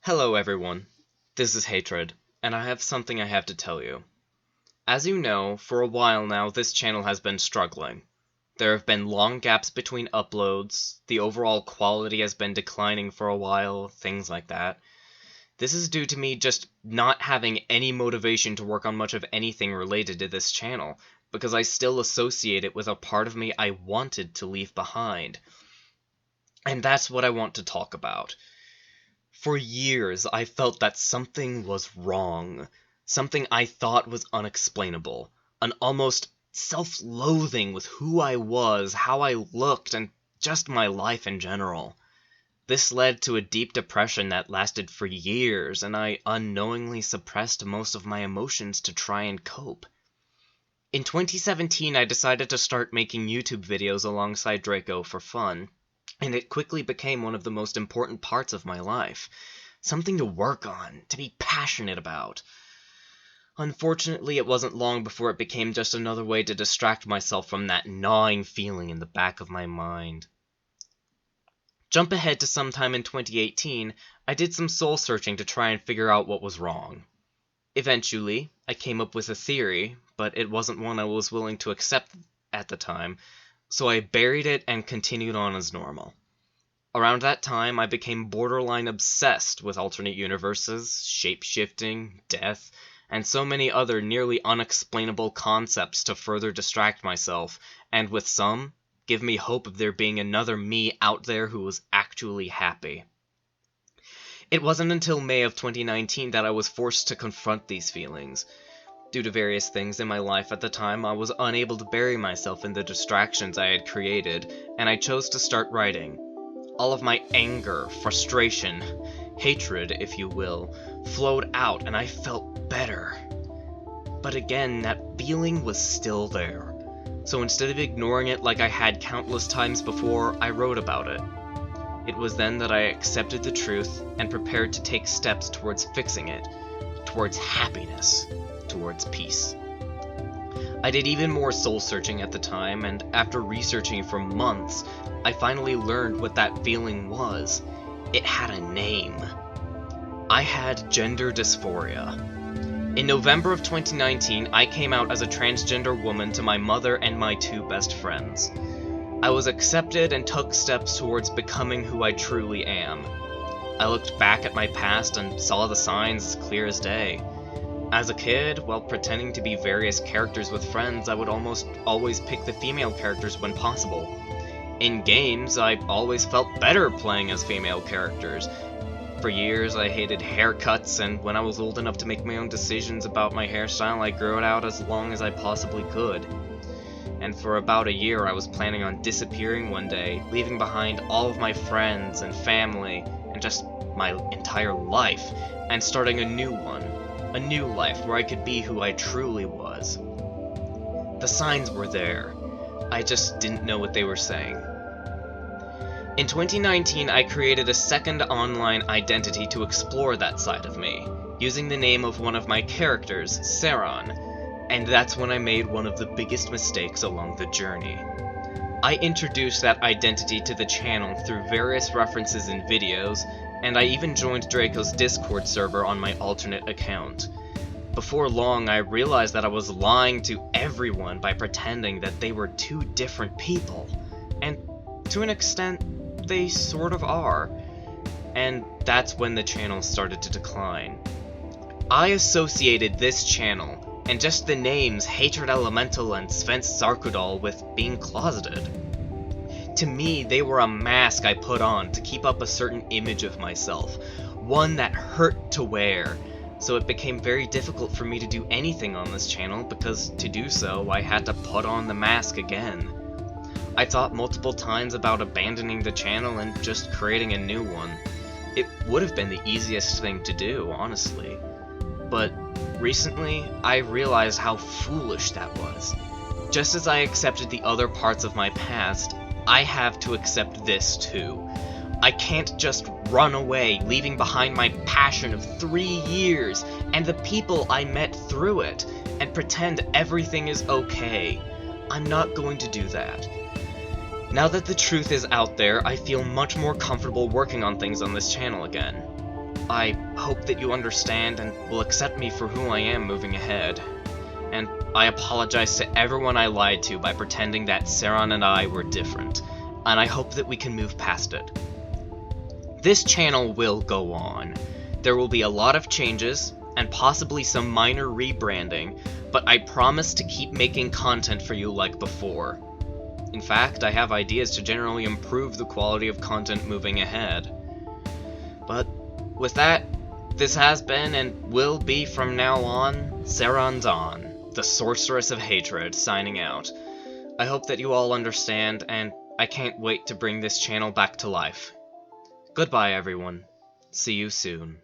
Hello everyone, this is Hatred, and I have something I have to tell you. As you know, for a while now this channel has been struggling. There have been long gaps between uploads, the overall quality has been declining for a while, things like that. This is due to me just not having any motivation to work on much of anything related to this channel, because I still associate it with a part of me I wanted to leave behind. And that's what I want to talk about. For years, I felt that something was wrong, something I thought was unexplainable, an almost self-loathing with who I was, how I looked, and just my life in general. This led to a deep depression that lasted for years, and I unknowingly suppressed most of my emotions to try and cope. In 2017, I decided to start making YouTube videos alongside Draco for fun. And it quickly became one of the most important parts of my life. Something to work on, to be passionate about. Unfortunately, it wasn't long before it became just another way to distract myself from that gnawing feeling in the back of my mind. Jump ahead to sometime in 2018, I did some soul searching to try and figure out what was wrong. Eventually, I came up with a theory, but it wasn't one I was willing to accept at the time, so I buried it and continued on as normal. Around that time, I became borderline obsessed with alternate universes, shape-shifting, death, and so many other nearly unexplainable concepts to further distract myself, and with some, give me hope of there being another me out there who was actually happy. It wasn't until May of 2019 that I was forced to confront these feelings. Due to various things in my life at the time, I was unable to bury myself in the distractions I had created, and I chose to start writing. All of my anger, frustration, hatred, if you will, flowed out, and I felt better. But again, that feeling was still there. So instead of ignoring it like I had countless times before, I wrote about it. It was then that I accepted the truth and prepared to take steps towards fixing it, towards happiness, towards peace. I did even more soul-searching at the time, and after researching for months, I finally learned what that feeling was. It had a name. I had gender dysphoria. In November of 2019, I came out as a transgender woman to my mother and my two best friends. I was accepted and took steps towards becoming who I truly am. I looked back at my past and saw the signs as clear as day. As a kid, while pretending to be various characters with friends, I would almost always pick the female characters when possible. In games, I always felt better playing as female characters. For years, I hated haircuts, and when I was old enough to make my own decisions about my hairstyle, I grew it out as long as I possibly could. And for about a year, I was planning on disappearing one day, leaving behind all of my friends and family, and just my entire life, and starting a new one. A new life where I could be who I truly was. The signs were there. I just didn't know what they were saying. In 2019, I created a second online identity to explore that side of me, using the name of one of my characters, Saron, and that's when I made one of the biggest mistakes along the journey. I introduced that identity to the channel through various references in videos, and I even joined Draco's Discord server on my alternate account. Before long, I realized that I was lying to everyone by pretending that they were two different people. And to an extent, they sort of are. And that's when the channel started to decline. I associated this channel, and just the names Hatred Elemental and Sven Sarkudal, with being closeted. To me, they were a mask I put on to keep up a certain image of myself, one that hurt to wear, so it became very difficult for me to do anything on this channel because to do so, I had to put on the mask again. I thought multiple times about abandoning the channel and just creating a new one. It would have been the easiest thing to do, honestly. But recently, I realized how foolish that was. Just as I accepted the other parts of my past, I have to accept this too. I can't just run away, leaving behind my passion of 3 years and the people I met through it, and pretend everything is okay. I'm not going to do that. Now that the truth is out there, I feel much more comfortable working on things on this channel again. I hope that you understand and will accept me for who I am moving ahead. And I apologize to everyone I lied to by pretending that Seron and I were different, and I hope that we can move past it. This channel will go on. There will be a lot of changes, and possibly some minor rebranding, but I promise to keep making content for you like before. In fact, I have ideas to generally improve the quality of content moving ahead. But with that, this has been and will be from now on Seron Dawn, the Sorceress of Hatred, signing out. I hope that you all understand, and I can't wait to bring this channel back to life. Goodbye, everyone. See you soon.